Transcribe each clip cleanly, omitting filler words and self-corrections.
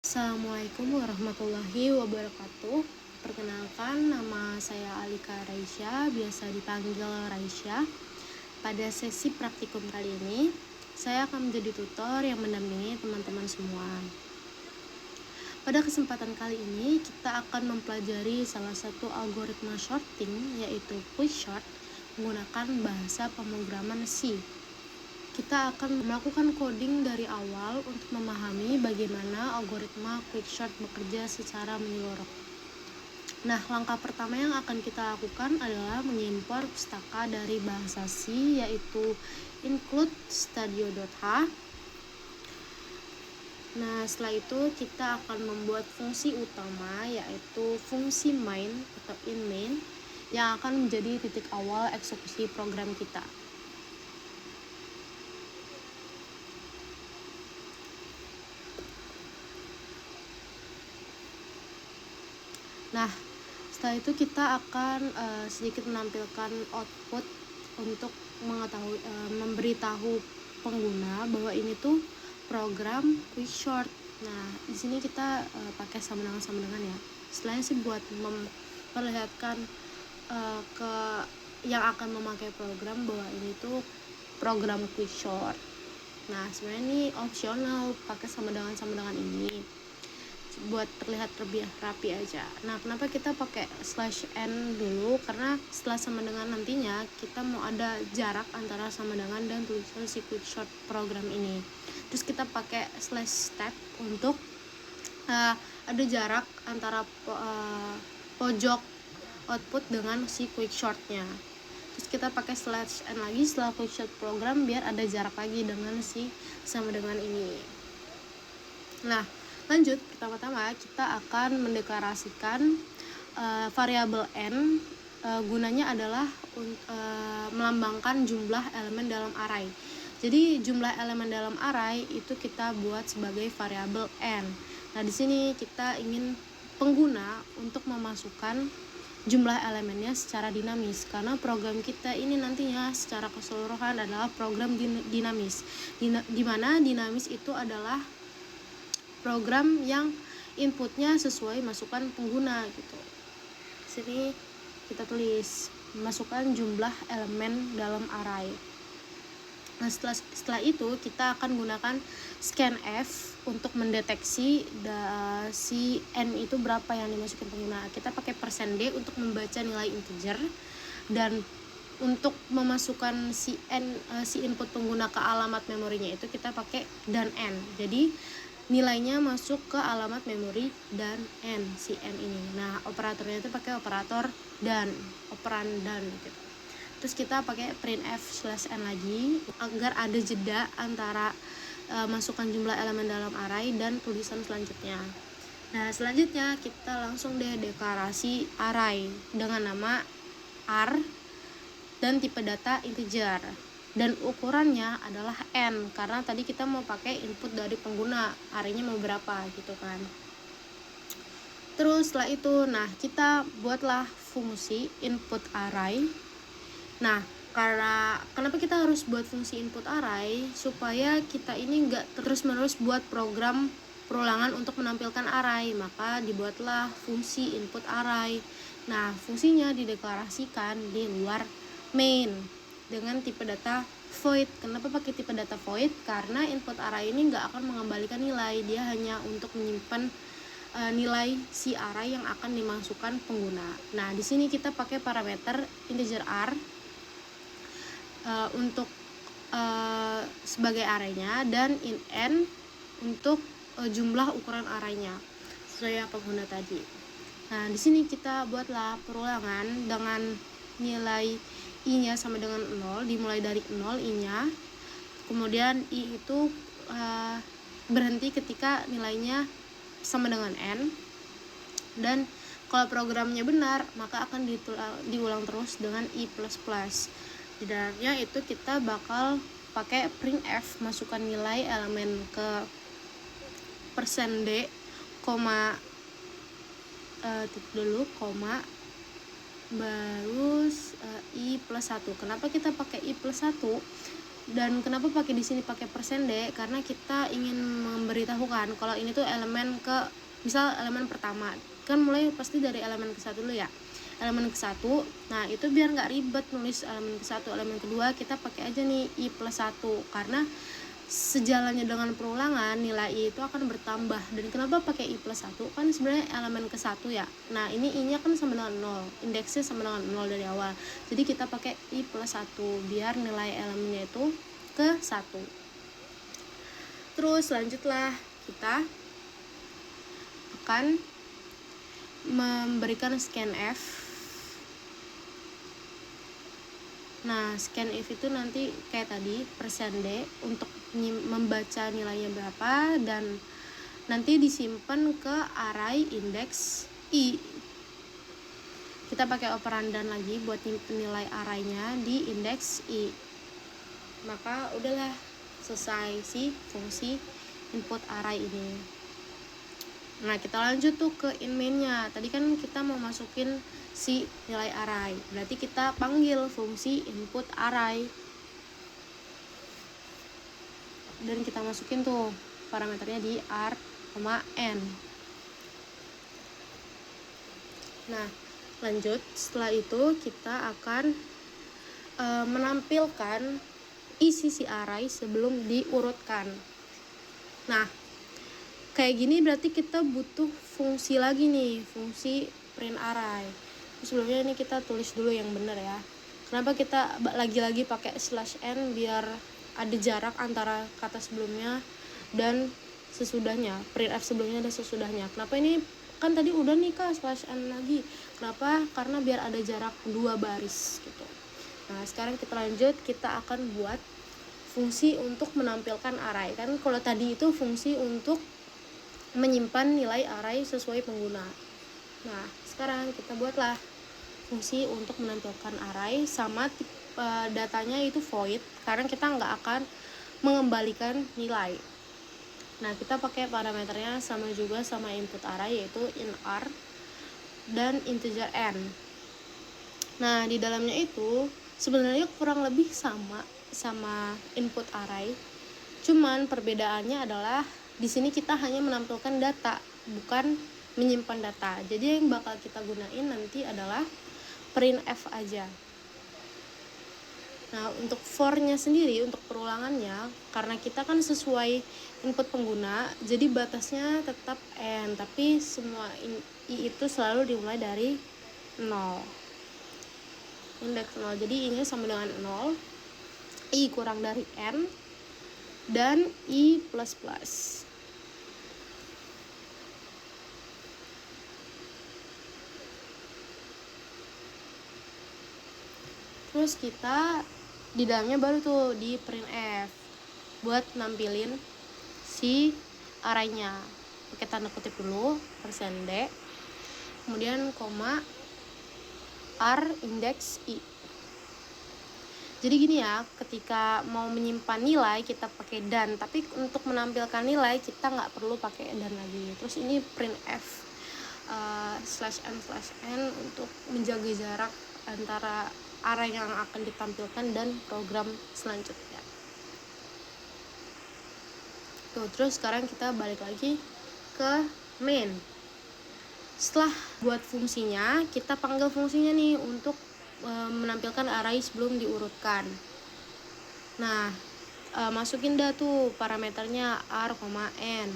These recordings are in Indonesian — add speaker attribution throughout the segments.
Speaker 1: Assalamualaikum warahmatullahi wabarakatuh. Perkenalkan, nama saya Alika Raisya, biasa dipanggil Raisya. Pada sesi praktikum kali ini, saya akan menjadi tutor yang mendampingi teman-teman semua. Pada kesempatan kali ini, kita akan mempelajari salah satu algoritma sorting, yaitu Quickshort, menggunakan bahasa pemrograman C. Kita akan melakukan coding dari awal untuk memahami bagaimana algoritma Quickshort bekerja secara menyeluruh. Nah, langkah pertama yang akan kita lakukan adalah mengimpor pustaka dari bahasa C, yaitu include studio.h. Nah, setelah itu kita akan membuat fungsi utama, yaitu fungsi main atau in-main, yang akan menjadi titik awal eksekusi program kita. Nah, setelah itu kita akan sedikit menampilkan output untuk memberitahu pengguna bahwa ini tuh program Quickshort. Nah, di sini kita pakai sama dengan ya. Selain sih buat memperlihatkan ke yang akan memakai program bahwa ini tuh program Quickshort. Nah, sebenarnya ini opsional pakai sama dengan ini buat terlihat lebih rapi aja. Nah, kenapa kita pakai /n dulu? Karena setelah sama dengan nantinya kita mau ada jarak antara sama dengan dan tulisan si Quickshort program ini. Terus kita pakai /step untuk ada jarak antara pojok output dengan si Quickshortnya. Terus kita pakai /n lagi setelah Quickshort program biar ada jarak lagi dengan si sama dengan ini. Nah, lanjut, pertama-tama kita akan mendeklarasikan variabel n, gunanya adalah melambangkan jumlah elemen dalam array. Jadi jumlah elemen dalam array itu kita buat sebagai variabel n. Nah, di sini kita ingin pengguna untuk memasukkan jumlah elemennya secara dinamis, karena program kita ini nantinya secara keseluruhan adalah program dinamis, di mana dinamis itu adalah program yang inputnya sesuai masukan pengguna gitu. Sini kita tulis masukkan jumlah elemen dalam array. Nah, setelah itu kita akan gunakan scanf untuk mendeteksi si n itu berapa yang dimasukin pengguna. Kita pakai %d untuk membaca nilai integer, dan untuk memasukkan si input pengguna ke alamat memorinya itu kita pakai dan n. Jadi nilainya masuk ke alamat memori dan n, si n ini. Nah, operatornya itu pakai operator dan, operan dan gitu. Terus kita pakai printf /n lagi agar ada jeda antara masukkan jumlah elemen dalam array dan tulisan selanjutnya. Nah, selanjutnya kita langsung deh deklarasi array dengan nama ar dan tipe data integer. Dan ukurannya adalah n, karena tadi kita mau pakai input dari pengguna, arraynya mau berapa gitu kan. Terus setelah itu, nah kita buatlah fungsi input array. Nah, kenapa kita harus buat fungsi input array? Supaya kita ini nggak terus-menerus buat program perulangan untuk menampilkan array, maka dibuatlah fungsi input array. Nah, fungsinya dideklarasikan di luar main dengan tipe data void. Kenapa pakai tipe data void? Karena input array ini nggak akan mengembalikan nilai, dia hanya untuk menyimpan nilai si array yang akan dimasukkan pengguna. Nah, di sini kita pakai parameter integer r untuk sebagai arraynya, dan in n untuk jumlah ukuran arraynya sesuai yang pengguna tadi. Nah, di sini kita buatlah perulangan dengan nilai i-nya sama dengan 0, dimulai dari 0 i-nya. Kemudian i itu berhenti ketika nilainya sama dengan n. Dan kalau programnya benar, maka akan diulang terus dengan i++. Di dalamnya itu kita bakal pakai printf, masukkan nilai elemen ke %d, baru i+1. Kenapa kita pakai i+1? Dan kenapa pakai di sini pakai persen D? Karena kita ingin memberitahukan kalau ini tuh elemen ke, misal elemen pertama kan mulai pasti dari elemen ke satu dulu ya, elemen ke satu. Nah itu biar nggak ribet nulis elemen ke satu, elemen kedua kita pakai aja nih I plus 1, karena sejalannya dengan perulangan nilai I itu akan bertambah. Dan kenapa pakai I plus 1? Kan sebenarnya elemen ke 1 ya. Nah ini I nya kan sama dengan 0, indeksnya sama dengan 0 dari awal, jadi kita pakai I plus 1 biar nilai elemennya itu ke 1. Terus lanjutlah kita akan memberikan scanf. Nah, scanf itu nanti kayak tadi persen D untuk membaca nilainya berapa, dan nanti disimpan ke array index I. Kita pakai operandan lagi buat nyimpen nilai arraynya di index I. Maka udahlah selesai si fungsi input array ini. Nah kita lanjut tuh ke in main-nya. Tadi kan kita mau masukin si nilai array, berarti kita panggil fungsi input array dan kita masukin tuh parameternya di r, n. Nah lanjut, setelah itu kita akan menampilkan isi si array sebelum diurutkan. Nah kayak gini berarti kita butuh fungsi lagi nih, fungsi print array. Sebelumnya ini kita tulis dulu yang benar ya. Kenapa kita lagi-lagi pakai /n? Biar ada jarak antara kata sebelumnya dan sesudahnya. Printf sebelumnya dan sesudahnya. Kenapa ini? Kan tadi udah nih Kak /n lagi. Kenapa? Karena biar ada jarak 2 baris gitu. Nah sekarang kita lanjut, kita akan buat fungsi untuk menampilkan array. Kan kalau tadi itu fungsi untuk menyimpan nilai array sesuai pengguna. Nah sekarang kita buatlah fungsi untuk menampilkan array, sama datanya itu void karena kita nggak akan mengembalikan nilai. Nah kita pakai parameternya sama juga sama input array, yaitu in r dan integer n. Nah di dalamnya itu sebenarnya kurang lebih sama input array, cuman perbedaannya adalah di sini kita hanya menampilkan data, bukan menyimpan data. Jadi yang bakal kita gunain nanti adalah printf aja. Nah untuk for-nya sendiri, untuk perulangannya, karena kita kan sesuai input pengguna, jadi batasnya tetap n, tapi semua i itu selalu dimulai dari 0, indeks 0. Jadi i-nya sama dengan 0, i kurang dari n, dan i plus plus. Terus kita di dalamnya baru tuh di printf buat nampilin si arraynya. Pakai tanda kutip dulu, persen %d, kemudian koma r index i. Jadi gini ya, ketika mau menyimpan nilai kita pakai dan, tapi untuk menampilkan nilai kita nggak perlu pakai dan lagi. Terus ini printf /n untuk menjaga jarak antara array yang akan ditampilkan dan program selanjutnya. Tuh, terus sekarang kita balik lagi ke main. Setelah buat fungsinya, kita panggil fungsinya nih untuk menampilkan array sebelum diurutkan. Nah, masukin dah tuh parameternya r, n.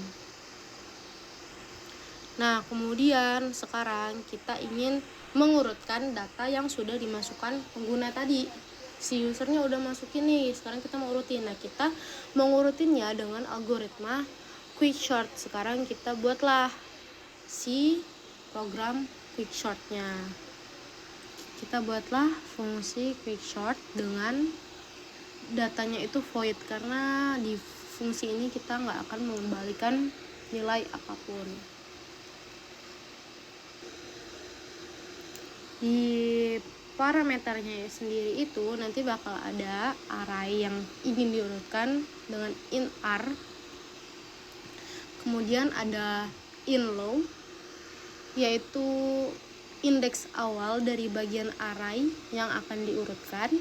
Speaker 1: Nah, kemudian sekarang kita ingin mengurutkan data yang sudah dimasukkan pengguna tadi. Si usernya udah masukin nih, sekarang kita mau urutin. Nah, kita mengurutinnya dengan algoritma quicksort. Sekarang kita buatlah si program quicksortnya. Kita buatlah fungsi quicksort dengan datanya itu void, karena di fungsi ini kita nggak akan mengembalikan nilai apapun. Di parameternya sendiri itu nanti bakal ada array yang ingin diurutkan dengan in r, kemudian ada in low, yaitu indeks awal dari bagian array yang akan diurutkan,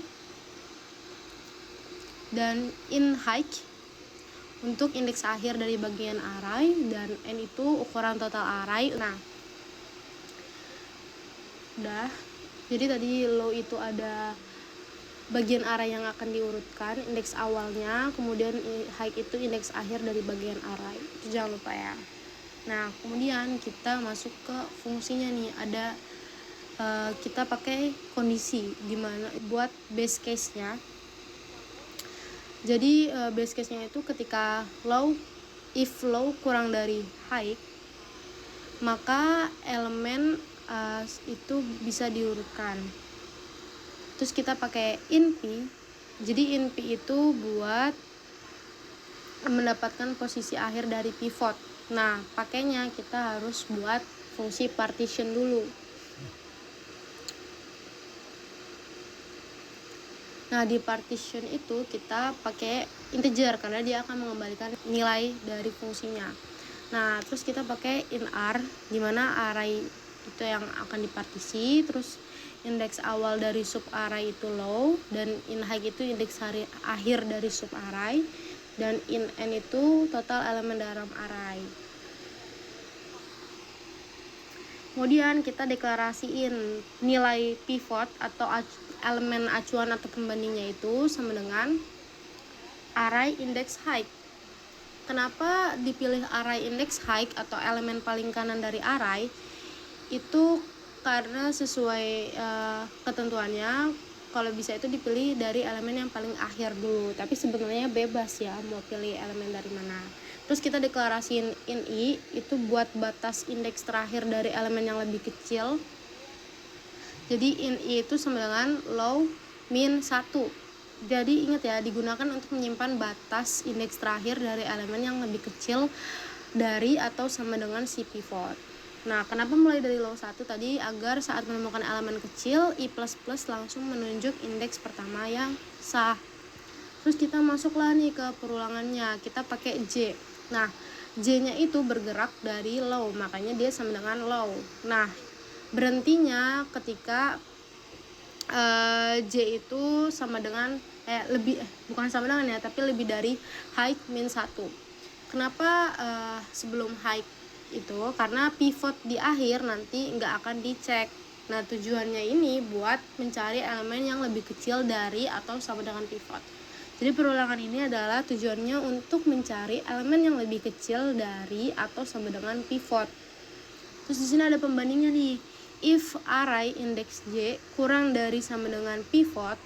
Speaker 1: dan in height untuk indeks akhir dari bagian array, dan n itu ukuran total array. Nah, udah. Jadi tadi low itu ada bagian array yang akan diurutkan, indeks awalnya, kemudian height itu indeks akhir dari bagian array. Itu jangan lupa ya. Nah, kemudian kita masuk ke fungsinya nih. Ada kita pakai kondisi gimana buat base case-nya. Jadi base case-nya itu ketika if low kurang dari height, maka elemen itu bisa diurutkan. Terus kita pakai in p. Jadi in p itu buat mendapatkan posisi akhir dari pivot. Nah, pakainya kita harus buat fungsi partition dulu. Nah, di partition itu kita pakai integer karena dia akan mengembalikan nilai dari fungsinya. Nah, terus kita pakai in r, dimana array itu yang akan dipartisi, terus indeks awal dari sub array itu low, dan in height itu indeks akhir dari sub array, dan in n itu total elemen dalam array. Kemudian kita deklarasiin nilai pivot atau elemen acuan atau pembandingnya itu sama dengan array index height. Kenapa dipilih array index height atau elemen paling kanan dari array? Itu karena sesuai ketentuannya, kalau bisa itu dipilih dari elemen yang paling akhir dulu. Tapi sebenarnya bebas ya mau pilih elemen dari mana. Terus kita deklarasiin in i itu buat batas indeks terakhir dari elemen yang lebih kecil. Jadi in i itu sama dengan low min 1. Jadi ingat ya, digunakan untuk menyimpan batas indeks terakhir dari elemen yang lebih kecil dari atau sama dengan si pivot. Nah, kenapa mulai dari low 1 tadi? Agar saat menemukan elemen kecil, i++ langsung menunjuk indeks pertama yang sah. Terus kita masuklah nih ke perulangannya, kita pakai j. Nah, j-nya itu bergerak dari low, makanya dia sama dengan low. Nah, berhentinya ketika j itu sama dengan bukan sama dengan ya, tapi lebih dari height min 1. Kenapa sebelum height itu? Karena pivot di akhir nanti nggak akan dicek. Nah, tujuannya ini buat mencari elemen yang lebih kecil dari atau sama dengan pivot. Jadi perulangan ini adalah tujuannya untuk mencari elemen yang lebih kecil dari atau sama dengan pivot. Terus di sini ada pembandingnya nih. If array index j kurang dari sama dengan pivot,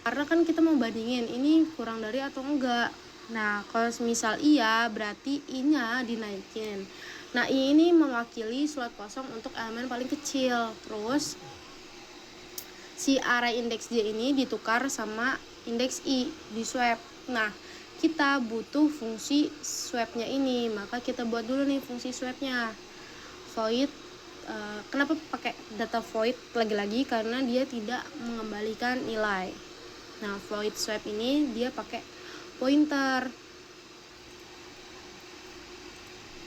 Speaker 1: karena kan kita mau bandingin ini kurang dari atau enggak. Nah, kalau misal iya, berarti i-nya dinaikin. Nah, i ini mewakili slot kosong untuk elemen paling kecil. Terus si array index j ini ditukar sama indeks i di swap. Nah, kita butuh fungsi swapnya ini, maka kita buat dulu nih fungsi swapnya. Void, kenapa pakai data void lagi-lagi? Karena dia tidak mengembalikan nilai. Nah, void swap ini dia pakai pointer.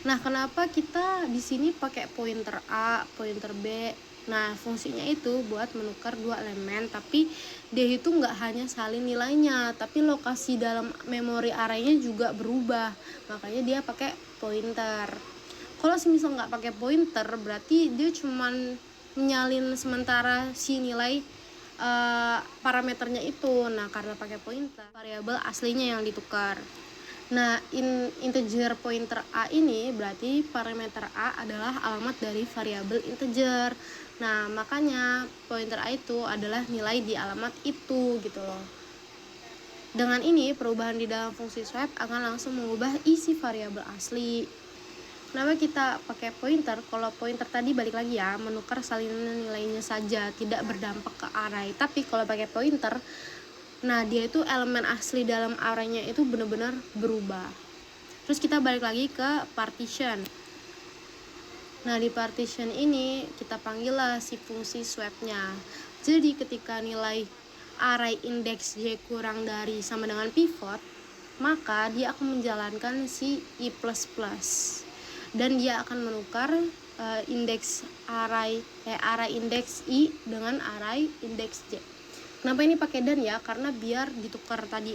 Speaker 1: Nah, kenapa kita di sini pakai pointer A, pointer B? Nah, fungsinya itu buat menukar dua elemen, tapi dia itu nggak hanya salin nilainya, tapi lokasi dalam memori arraynya juga berubah. Makanya dia pakai pointer. Kalau semisal nggak pakai pointer, berarti dia cuman menyalin sementara si nilai parameternya itu. Nah, karena pakai pointer, variabel aslinya yang ditukar. Nah, integer pointer A ini berarti parameter A adalah alamat dari variabel integer. Nah, makanya pointer A itu adalah nilai di alamat itu gitu loh. Dengan ini, perubahan di dalam fungsi swap akan langsung mengubah isi variabel asli. Kenapa kita pakai pointer? Kalau pointer tadi balik lagi ya, menukar salinan nilainya saja, tidak berdampak ke array. Tapi kalau pakai pointer, nah dia itu elemen asli dalam arraynya itu benar-benar berubah. Terus kita balik lagi ke partition. Nah, di partition ini kita panggil lah si fungsi swapnya. Jadi ketika nilai array index j kurang dari sama dengan pivot, maka dia akan menjalankan si i++. Dan dia akan menukar indeks array index i dengan array index j. Kenapa ini pakai dan ya? Karena biar ditukar tadi.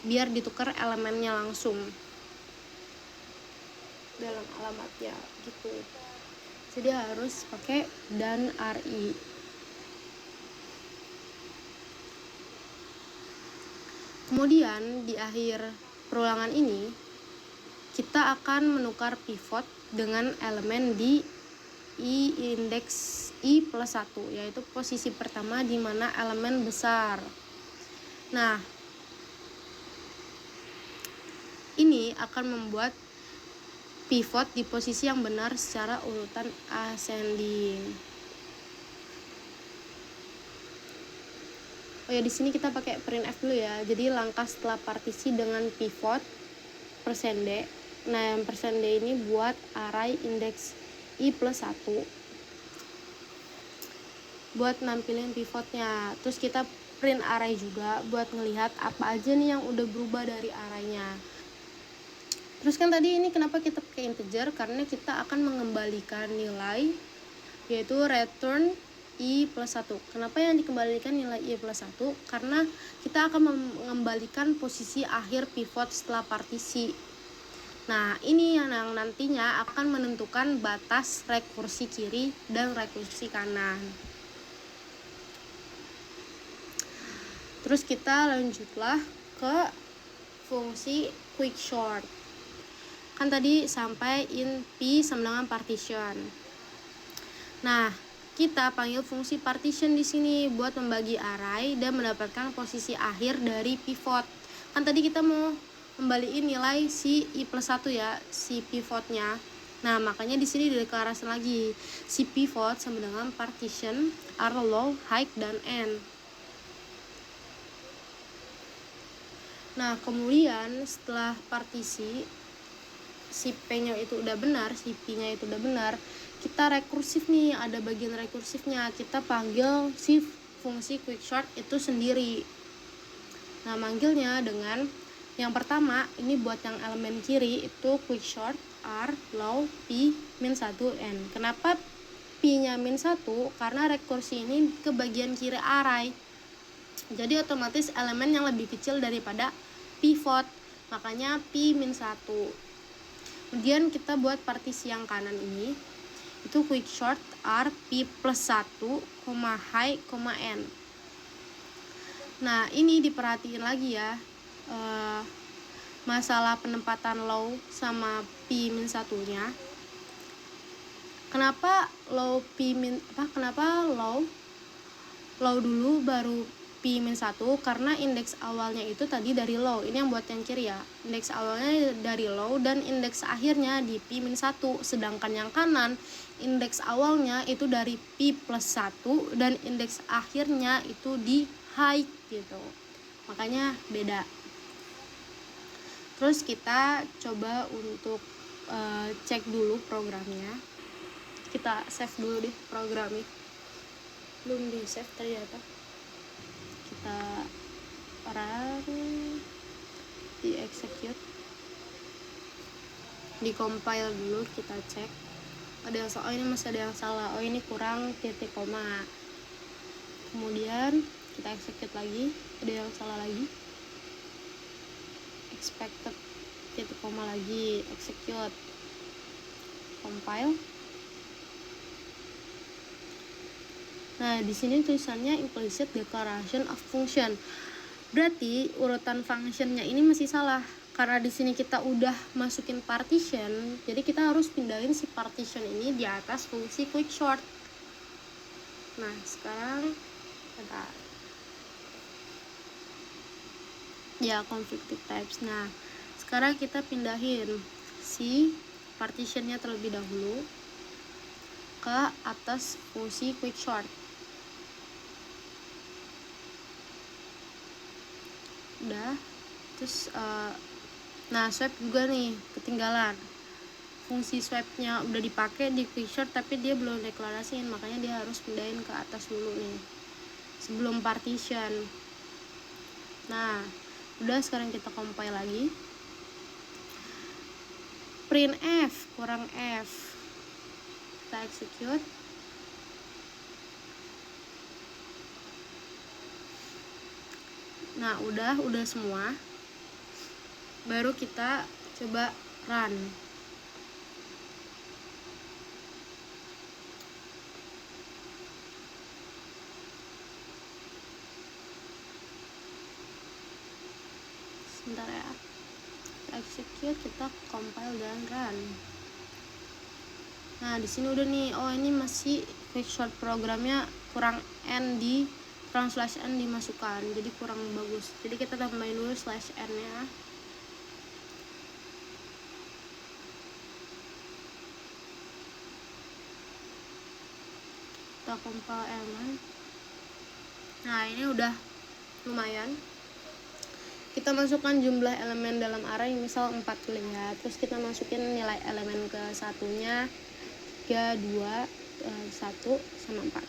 Speaker 1: biar ditukar elemennya langsung dalam alamatnya gitu. Jadi harus pakai dan RI. Kemudian di akhir perulangan ini kita akan menukar pivot dengan elemen di I indeks I plus 1, yaitu posisi pertama di mana elemen besar. Nah, ini akan membuat pivot di posisi yang benar secara urutan ascending. Oh ya, di sini kita pakai printf dulu ya. Jadi langkah setelah partisi dengan pivot persen D. Nah, yang persen D ini buat array indeks I plus 1 buat nampilin pivotnya. Terus kita print array juga buat ngelihat apa aja nih yang udah berubah dari arraynya. Terus kan tadi ini kenapa kita pakai integer, karena kita akan mengembalikan nilai, yaitu return I plus 1. Kenapa yang dikembalikan nilai I plus 1? Karena kita akan mengembalikan posisi akhir pivot setelah partisi. Nah, ini yang nantinya akan menentukan batas rekursi kiri dan rekursi kanan. Terus kita lanjutlah ke fungsi quicksort. Kan tadi sampai in P sama dengan partition. Nah, kita panggil fungsi partition di sini buat membagi array dan mendapatkan posisi akhir dari pivot. Kan tadi kita mau kembaliin nilai si I plus 1 ya, si pivotnya. Nah, makanya di sini dideklarasikan lagi si pivot sama dengan partition are low, high, dan end. Nah, kemudian setelah partisi si P-nya itu udah benar, si P-nya itu udah benar, kita rekursif nih, ada bagian rekursifnya. Kita panggil si fungsi quicksort itu sendiri. Nah, manggilnya dengan yang pertama, ini buat yang elemen kiri itu quicksort R low P min 1 N. Kenapa P-nya min 1? Karena rekursi ini ke bagian kiri array. Jadi otomatis elemen yang lebih kecil daripada pivot. Makanya P min 1. Kemudian kita buat partisi yang kanan ini. Itu quicksort R P plus 1, high, N. Nah, ini diperhatiin lagi ya. Masalah penempatan low sama P min 1-nya. Kenapa low dulu baru P min 1? Karena indeks awalnya itu tadi dari low. Ini yang buat yang kiri ya. Indeks awalnya dari low dan indeks akhirnya di P min 1. Sedangkan yang kanan indeks awalnya itu dari P plus 1 dan indeks akhirnya itu di high gitu. Makanya beda. Terus kita coba untuk cek dulu programnya. Kita save dulu deh programnya. Belum di save ternyata. Kita run, di execute, di compile dulu, kita cek. Ada yang salah, oh ini masih ada yang salah. Oh ini kurang titik koma. Kemudian kita execute lagi, ada yang salah lagi. Expected titik koma lagi, execute, compile. Nah, di sini tulisannya implicit declaration of function. Berarti urutan functionnya ini masih salah. Karena di sini kita udah masukin partition, jadi kita harus pindahin si partition ini di atas fungsi quicksort. Nah, sekarang bentar. Ya, conflicting types. Nah, sekarang kita pindahin si partitionnya terlebih dahulu ke atas fungsi quicksort. Udah. Terus nah, swipe juga nih ketinggalan. Fungsi swipe-nya udah dipakai di quicksort tapi dia belum deklarasiin, makanya dia harus pindahin ke atas dulu nih sebelum partition. Nah, udah, sekarang kita compile lagi. Print F kurang F. Kita execute. Nah, udah semua. baru kita coba run. Sebentar ya, execute, kita compile dan run. Nah di sini udah nih, oh ini masih quickshot programnya kurang n slash n dimasukkan, jadi kurang bagus. Jadi kita tambahin dulu slash n ya. Kita compile run. Nah ini udah lumayan. Kita masukkan jumlah elemen dalam array, misal 4 lihat, terus kita masukin nilai elemen ke satunya 3, 2, 1, sama 4.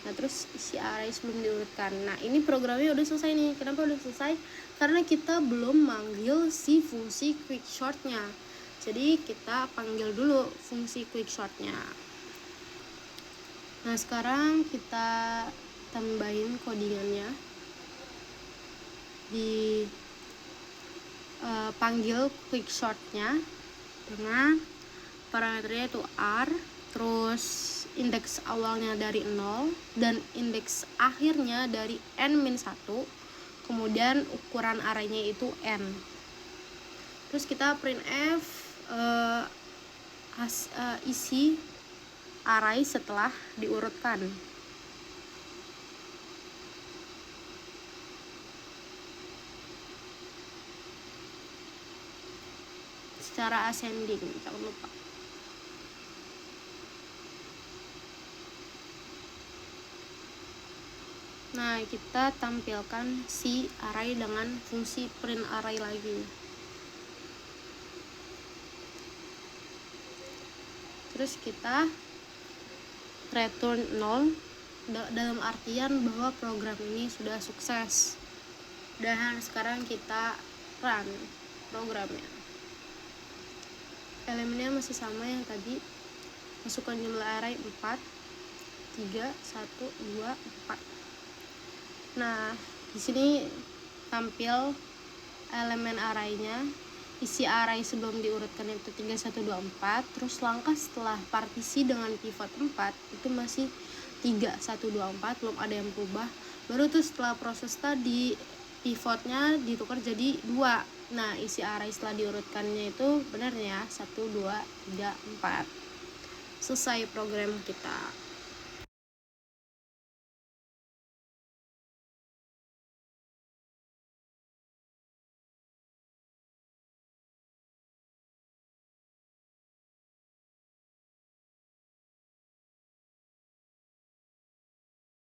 Speaker 1: Nah terus isi array sebelum diurutkan. Nah ini programnya udah selesai nih. Kenapa udah selesai? Karena kita belum manggil si fungsi quickshotnya. Jadi kita panggil dulu fungsi quickshotnya. Nah sekarang kita tambahin codingannya. Di panggil quickshotnya dengan parameternya itu r, terus indeks awalnya dari 0 dan indeks akhirnya dari n-1, kemudian ukuran arraynya itu n. Terus kita printf isi array setelah diurutkan. Secara ascending, jangan lupa. Nah kita tampilkan si array dengan fungsi print array lagi. Terus kita return 0 dalam artian bahwa program ini sudah sukses. Dan sekarang kita run programnya. Elemennya masih sama yang tadi. Masukkan jumlah array 4, 3, 1, 2, 4. Nah, di sini tampil elemen arraynya. Isi array sebelum diurutkan itu 3, 1, 2, 4. Terus langkah setelah partisi dengan pivot 4 itu masih 3, 1, 2, 4, belum ada yang berubah. Baru tuh setelah proses tadi pivotnya ditukar jadi 2. Nah isi array setelah diurutkannya itu benar ya, 1, 2, 3, 4. Selesai program kita.